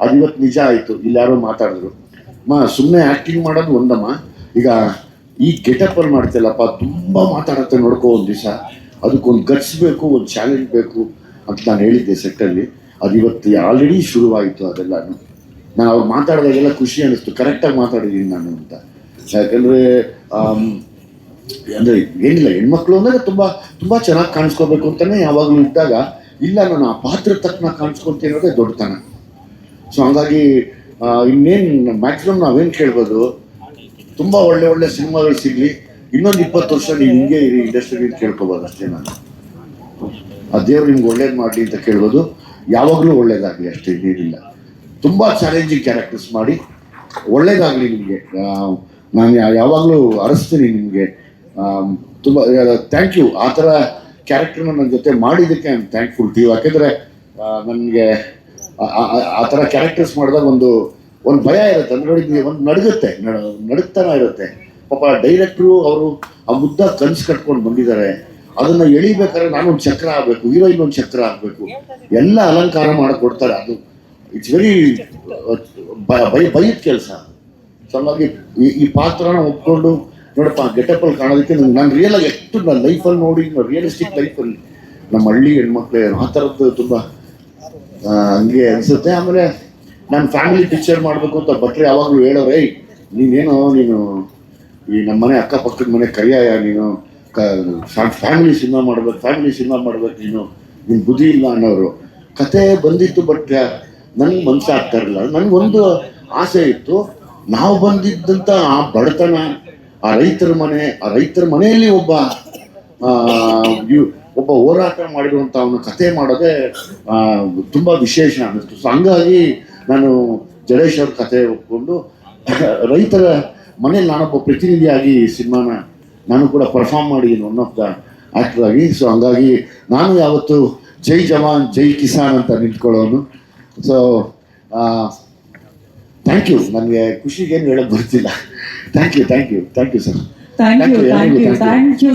ಅದು ಇವತ್ತು ನಿಜ ಆಯಿತು. ಇಲ್ಲಿ ಯಾರೋ ಮಾತಾಡಿದ್ರು, ಸುಮ್ಮನೆ ಆ್ಯಕ್ಟಿಂಗ್ ಮಾಡೋದು ಒಂದಮ್ಮ, ಈಗ ಈ ಗೆಟಪ್ಪಲ್ಲಿ ಮಾಡ್ತಿಲ್ಲಪ್ಪ ತುಂಬ ಮಾತಾಡತ್ತೆ ನೋಡ್ಕೋ ಒಂದು ದಿವಸ, ಅದಕ್ಕೊಂದು ಗಟ್ಸ್ ಬೇಕು, ಒಂದು ಚಾಲೆಂಜ್ ಬೇಕು ಅಂತ ನಾನು ಹೇಳಿದ್ದೆ ಸೆಟ್ಟಲ್ಲಿ. ಅದು ಇವತ್ತು ಆಲ್ರೆಡಿ ಶುರುವಾಯಿತು ಅದೆಲ್ಲನೂ. ನಾನು ಅವ್ರು ಮಾತಾಡಿದಾಗೆಲ್ಲ ಖುಷಿ ಅನ್ನಿಸ್ತು, ಕರೆಕ್ಟಾಗಿ ಮಾತಾಡಿದ್ದೀನಿ ನಾನು ಅಂತ. ಯಾಕಂದರೆ ಅಂದರೆ ಏನಿಲ್ಲ, ಹೆಣ್ಮಕ್ಳು ಅಂದರೆ ತುಂಬ ತುಂಬ ಚೆನ್ನಾಗಿ ಕಾಣಿಸ್ಕೋಬೇಕು ಅಂತಲೇ ಯಾವಾಗಲೂ ಇದ್ದಾಗ, ಇಲ್ಲ ನಾನು ಆ ಪಾತ್ರ ತಕ್ಕನ ಕಾಣಿಸ್ಕೊತೀನಿ ಅನ್ನೋದೇ ದೊಡ್ಡತನ. ಸೊ ಹಂಗಾಗಿ ಇನ್ನೇನು ಮ್ಯಾಕ್ಸಿಮಮ್ ನಾವೇನು ಕೇಳ್ಬೋದು, ತುಂಬ ಒಳ್ಳೆ ಒಳ್ಳೆ ಸಿನಿಮಾಗಳು ಸಿಗಲಿ, ಇನ್ನೊಂದು 20 ವರ್ಷ ನೀವು ಹಿಂಗೆ ಇರಿ ಇಂಡಸ್ಟ್ರಿಗೆ ಕೇಳ್ಕೊಬೋದು ಅಷ್ಟೇ. ನಾನು ಆ ದೇವ್ರು ನಿಮ್ಗೆ ಒಳ್ಳೇದು ಮಾಡಲಿ ಅಂತ ಕೇಳ್ಬೋದು, ಯಾವಾಗಲೂ ಒಳ್ಳೇದಾಗಲಿ ಅಷ್ಟೇ, ಇನ್ನೇನಿಲ್ಲ. ತುಂಬ ಚಾಲೆಂಜಿಂಗ್ ಕ್ಯಾರೆಕ್ಟರ್ಸ್ ಮಾಡಿ ಒಳ್ಳೇದಾಗಲಿ ನಿಮಗೆ. ನಾನು ಯಾವಾಗಲೂ ಅರಸ್ತೀನಿ ನಿಮಗೆ. ತುಂಬ ಥ್ಯಾಂಕ್ ಯು. ಆ ಥರ ಕ್ಯಾರೆಕ್ಟರ್ನ ನನ್ನ ಜೊತೆ ಮಾಡಿದ್ದಕ್ಕೆ I am thankful to you. ಯಾಕೆಂದರೆ ನನಗೆ ಆ ಥರ ಕ್ಯಾರೆಕ್ಟರ್ಸ್ ಮಾಡಿದಾಗ ಒಂದು ಭಯ ಇರುತ್ತೆ, ಅಂದರೆ ನೋಡಿ ಒಂದು ನಡುಗ್ತಾನ ಇರುತ್ತೆ. ಪಾಪ ಡೈರೆಕ್ಟ್ರು ಅವರು ಆ ಮುದ್ದ ಕನಸು ಕಟ್ಕೊಂಡು ಬಂದಿದ್ದಾರೆ, ಅದನ್ನು ಎಳಿಬೇಕಾದ್ರೆ ನಾನೊಂದು ಚಕ್ರ ಆಗಬೇಕು, ಹೀರೋಯಿನ್ ಒಂದು ಚಕ್ರ ಆಗಬೇಕು, ಎಲ್ಲ ಅಲಂಕಾರ ಮಾಡಿಕೊಡ್ತಾರೆ. ಅದು ಇಟ್ಸ್ ವೆರಿ ಭಯದ ಕೆಲಸ. ಸೊ ಹಂಗಾಗಿ ಈ ಪಾತ್ರನ ಒಪ್ಕೊಂಡು ನೋಡಪ್ಪ ಗೆಟಪ್ಪಲ್ಲಿ ಕಾಣೋದಕ್ಕೆ ನಾನು ರಿಯಲಾಗಿ ಎಷ್ಟು ನನ್ನ ಲೈಫಲ್ಲಿ ನೋಡಿ, ರಿಯಲಿಸ್ಟಿಕ್ ಲೈಫಲ್ಲಿ ನಮ್ಮ ಹಳ್ಳಿ ಹೆಣ್ಮಕ್ಳೇ ಆ ಥರದ್ದು ತುಂಬ ಹಂಗೆ ಅನಿಸುತ್ತೆ. ಆಮೇಲೆ ನಾನು ಫ್ಯಾಮಿಲಿ ಪಿಕ್ಚರ್ ಮಾಡಬೇಕು ಅಂತ ಭಟ್ರು ಯಾವಾಗಲೂ ಹೇಳೋರು, ನೀನು ಈ ನಮ್ಮ ಮನೆ ಅಕ್ಕಪಕ್ಕದ ಮನೆ ಕರಿಯಾಯ, ನೀನು ಫ್ಯಾಮಿಲಿ ಸಿನಿಮಾ ಮಾಡ್ಬೇಕು ನಿನ್ನ ಬುದ್ಧಿ ಇಲ್ಲ ಅನ್ನೋರು. ಕತೆ ಬಂದಿತ್ತು, ಬಟ್ ನನಗೆ ಮನಸ್ಸು ಆಗ್ತಾ ಇರಲಿಲ್ಲ. ನನಗೊಂದು ಆಸೆ ಇತ್ತು, ನಾವು ಬಂದಿದ್ದಂಥ ಆ ಬಡತನ, ಆ ರೈತರ ಮನೆಯಲ್ಲಿ ಒಬ್ಬ ಹೋರಾಟ ಮಾಡಿರುವಂಥ ಅವನ ಕತೆ ಮಾಡೋದೇ ತುಂಬ ವಿಶೇಷ ಅನ್ನಿಸ್ತು. ಸೊ ಹಂಗಾಗಿ ನಾನು ಜಡೇಶ್ ಅವ್ರ ಕತೆ ಒಪ್ಕೊಂಡು ರೈತರ ಮನೇಲಿ ನಾನೊಬ್ಬ ಪ್ರತಿನಿಧಿಯಾಗಿ ಈ ಸಿನಿಮಾನ ನಾನು ಕೂಡ ಪರ್ಫಾರ್ಮ್ ಮಾಡಿದ್ದೀನಿ, ಒನ್ ಆಫ್ ದ ಆ್ಯಕ್ಟರ್ ಆಗಿ. ಸೊ ಹಂಗಾಗಿ ನಾನು ಯಾವತ್ತು ಜೈ ಜವಾನ್ ಜೈ ಕಿಸಾನ್ ಅಂತ ನಿಂತ್ಕೊಳ್ಳೋನು. So thank you. ನನಗೆ ಖುಷಿಗೇನು ಹೇಳೋಕ್ಕೆ ಬರ್ತಿಲ್ಲ. Thank you sir. Thank you.